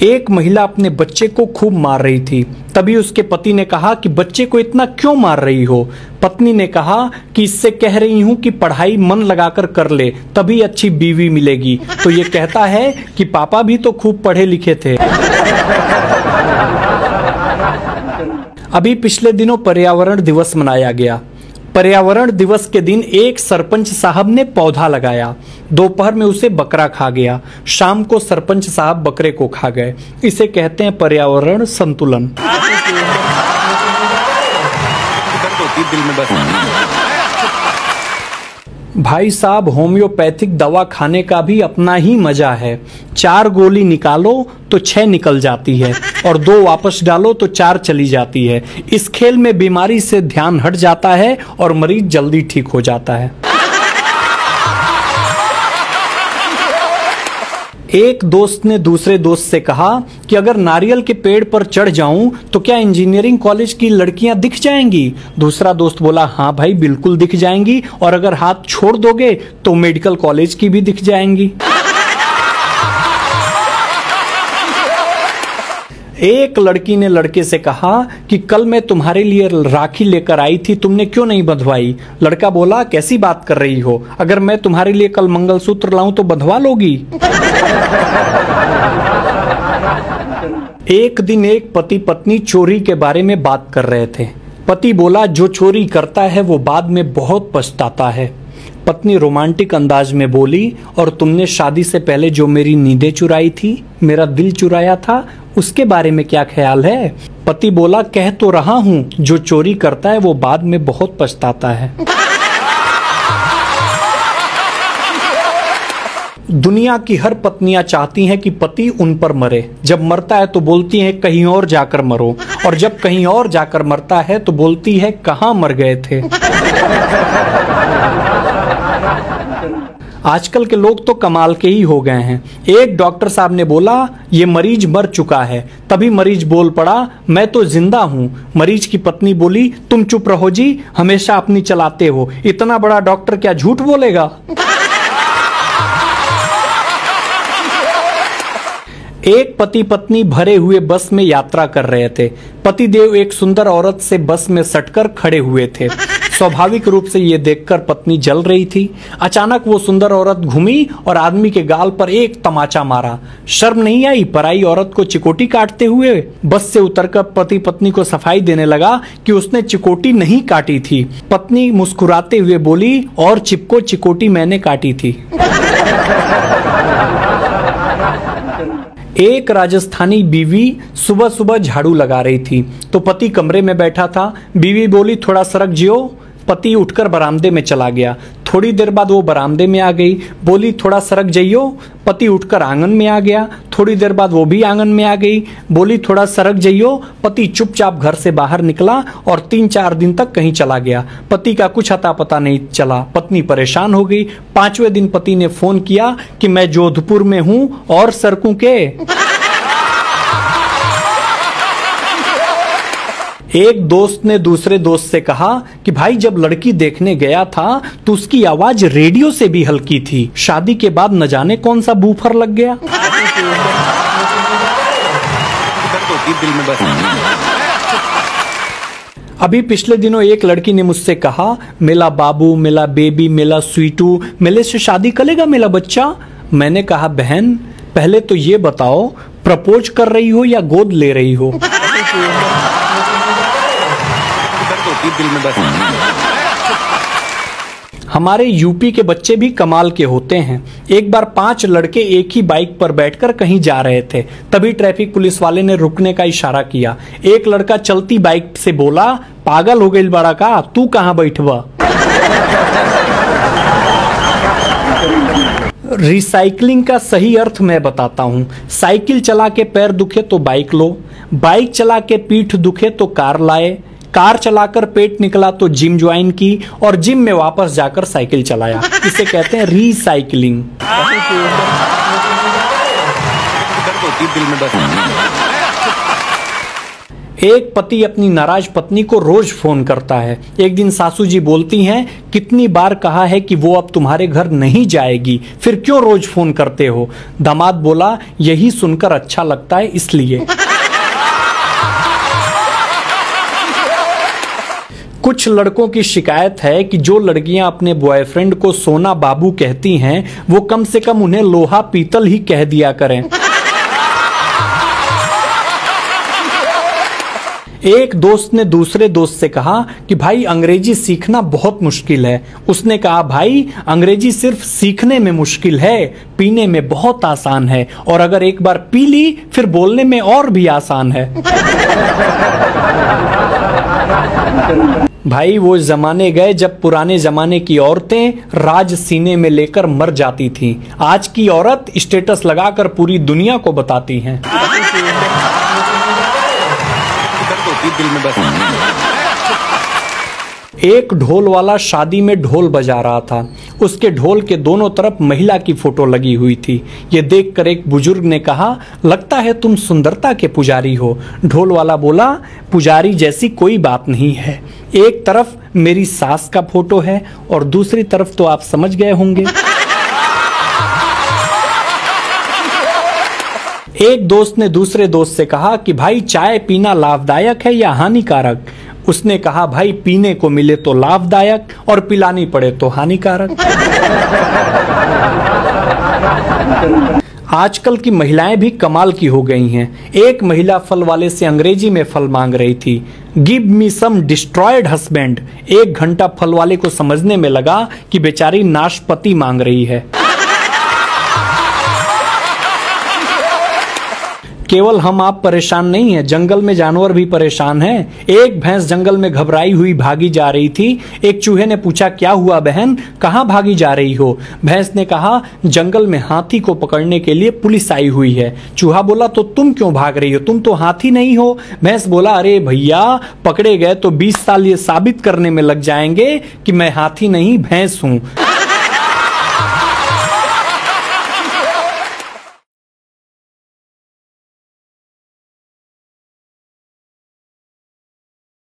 एक महिला अपने बच्चे को खूब मार रही थी। तभी उसके पति ने कहा कि बच्चे को इतना क्यों मार रही हो। पत्नी ने कहा कि इससे कह रही हूं कि पढ़ाई मन लगाकर कर ले, तभी अच्छी बीवी मिलेगी। तो ये कहता है कि पापा भी तो खूब पढ़े लिखे थे। अभी पिछले दिनों पर्यावरण दिवस मनाया गया। पर्यावरण दिवस के दिन एक सरपंच साहब ने पौधा लगाया। दोपहर में उसे बकरा खा गया। शाम को सरपंच साहब बकरे को खा गए। इसे कहते हैं पर्यावरण संतुलन। भाई साहब, होम्योपैथिक दवा खाने का भी अपना ही मजा है। 4 गोली निकालो तो 6 निकल जाती है और 2 वापस डालो तो 4 चली जाती है। इस खेल में बीमारी से ध्यान हट जाता है और मरीज जल्दी ठीक हो जाता है। एक दोस्त ने दूसरे दोस्त से कहा कि अगर नारियल के पेड़ पर चढ़ जाऊं तो क्या इंजीनियरिंग कॉलेज की लड़कियां दिख जाएंगी। दूसरा दोस्त बोला, हाँ भाई बिल्कुल दिख जाएंगी, और अगर हाथ छोड़ दोगे तो मेडिकल कॉलेज की भी दिख जाएंगी। एक लड़की ने लड़के से कहा कि कल मैं तुम्हारे लिए राखी लेकर आई थी, तुमने क्यों नहीं बंधवाई। लड़का बोला, कैसी बात कर रही हो, अगर मैं तुम्हारे लिए कल मंगलसूत्र लाऊं तो बंधवा लोगी। एक दिन एक पति पत्नी चोरी के बारे में बात कर रहे थे। पति बोला, जो चोरी करता है वो बाद में बहुत पछताता है। पत्नी रोमांटिक अंदाज में बोली, और तुमने शादी से पहले जो मेरी नींदें चुराई थी, मेरा दिल चुराया था, उसके बारे में क्या ख्याल है। पति बोला, कह तो रहा हूं, जो चोरी करता है वो बाद में बहुत पछताता है। दुनिया की हर पत्नियां चाहती हैं कि पति उन पर मरे। जब मरता है तो बोलती हैं कहीं और जाकर मरो, और जब कहीं और जाकर मरता है तो बोलती है कहां मर गए थे। आजकल के लोग तो कमाल के ही हो गए हैं। एक डॉक्टर साहब ने बोला, ये मरीज मर चुका है। तभी मरीज बोल पड़ा, मैं तो जिंदा हूं। मरीज की पत्नी बोली, तुम चुप रहो जी, हमेशा अपनी चलाते हो, इतना बड़ा डॉक्टर क्या झूठ बोलेगा। एक पति पत्नी भरे हुए बस में यात्रा कर रहे थे। पतिदेव एक सुंदर औरत से बस में सटकर खड़े हुए थे। स्वाभाविक रूप से ये देखकर पत्नी जल रही थी। अचानक वो सुंदर औरत घूमी और आदमी के गाल पर एक तमाचा मारा। शर्म नहीं आई पराई औरत को चिकोटी काटते हुए। बस से उतरकर पति पत्नी को सफाई देने लगा कि उसने चिकोटी नहीं काटी थी। पत्नी मुस्कुराते हुए बोली, और चिपको, चिकोटी मैंने काटी थी। एक राजस्थानी बीवी सुबह सुबह झाड़ू लगा रही थी तो पति कमरे में बैठा था। बीवी बोली, थोड़ा सरक जियो। पति उठकर बरामदे में चला गया। थोड़ी देर बाद वो बरामदे में आ गई, बोली, थोड़ा सरक जाइयो। पति उठकर आंगन में आ गया। थोड़ी देर बाद वो भी आंगन में आ गई, बोली, थोड़ा सरक जाइयो। पति चुपचाप घर से बाहर निकला और 3-4 दिन तक कहीं चला गया। पति का कुछ अता पता नहीं चला। पत्नी परेशान हो गई। 5वें दिन पति ने फोन किया कि मैं जोधपुर में हूं और सरकूं के। एक दोस्त ने दूसरे दोस्त से कहा कि भाई, जब लड़की देखने गया था तो उसकी आवाज रेडियो से भी हल्की थी। शादी के बाद न जाने कौन सा बूफर लग गया। अभी पिछले दिनों एक लड़की ने मुझसे कहा, मेला बाबू, मेला बेबी, मेला स्वीटू, मेले से शादी करेगा मेरा बच्चा। मैंने कहा, बहन पहले तो ये बताओ, प्रपोज कर रही हो या गोद ले रही हो। दिल में बस। हमारे यूपी के बच्चे भी कमाल के होते हैं। एक बार 5 लड़के एक ही बाइक पर बैठकर कहीं जा रहे थे। तभी ट्रैफिक पुलिस वाले ने रुकने का इशारा किया। एक लड़का चलती बाइक से बोला, पागल हो गई बड़ा का, तू कहां बैठवा। रिसाइकलिंग का सही अर्थ मैं बताता हूं। साइकिल चला के पैर दुखे तो बाइक लो, बाइक चला के पीठ दुखे तो कार लाए, कार चलाकर पेट निकला तो जिम ज्वाइन की, और जिम में वापस जाकर साइकिल चलाया। इसे कहते हैं रीसाइक्लिंग। एक पति अपनी नाराज पत्नी को रोज फोन करता है। एक दिन सासू जी बोलती हैं, कितनी बार कहा है कि वो अब तुम्हारे घर नहीं जाएगी, फिर क्यों रोज फोन करते हो? दामाद बोला, यही सुनकर अच्छा लगता है इसलिए। कुछ लड़कों की शिकायत है कि जो लड़कियां अपने बॉयफ्रेंड को सोना बाबू कहती हैं, वो कम से कम उन्हें लोहा पीतल ही कह दिया करें। एक दोस्त ने दूसरे दोस्त से कहा कि भाई अंग्रेजी सीखना बहुत मुश्किल है। उसने कहा, भाई अंग्रेजी सिर्फ सीखने में मुश्किल है, पीने में बहुत आसान है, और अगर एक बार पी ली फिर बोलने में और भी आसान है। भाई वो जमाने गए जब पुराने जमाने की औरतें राज सीने में लेकर मर जाती थीं। आज की औरत स्टेटस लगाकर पूरी दुनिया को बताती हैं। दिल में बस। एक ढोल वाला शादी में ढोल बजा रहा था। उसके ढोल के दोनों तरफ महिला की फोटो लगी हुई थी। ये देखकर एक बुजुर्ग ने कहा, लगता है तुम सुंदरता के पुजारी हो। ढोल वाला बोला, पुजारी जैसी कोई बात नहीं है। एक तरफ मेरी सास का फोटो है और दूसरी तरफ तो आप समझ गए होंगे। एक दोस्त ने दूसरे दोस्त से कहा कि भाई चाय पीना लाभदायक है या हानिकारक? उसने कहा, भाई पीने को मिले तो लाभदायक और पिलानी पड़े तो हानिकारक। आजकल की महिलाएं भी कमाल की हो गई हैं। एक महिला फल वाले से अंग्रेजी में फल मांग रही थी, गिव मी सम डिस्ट्रॉयड हस्बैंड। 1 घंटा फल वाले को समझने में लगा कि बेचारी नाशपाती मांग रही है। केवल हम आप परेशान नहीं हैं, जंगल में जानवर भी परेशान हैं। एक भैंस जंगल में घबराई हुई भागी जा रही थी। एक चूहे ने पूछा, क्या हुआ बहन, कहाँ भागी जा रही हो? भैंस ने कहा, जंगल में हाथी को पकड़ने के लिए पुलिस आई हुई है। चूहा बोला, तो तुम क्यों भाग रही हो, तुम तो हाथी नहीं हो। भैंस बोला, अरे भैया पकड़े गए तो 20 साल ये साबित करने में लग जाएंगे कि मैं हाथी नहीं भैंस हूं।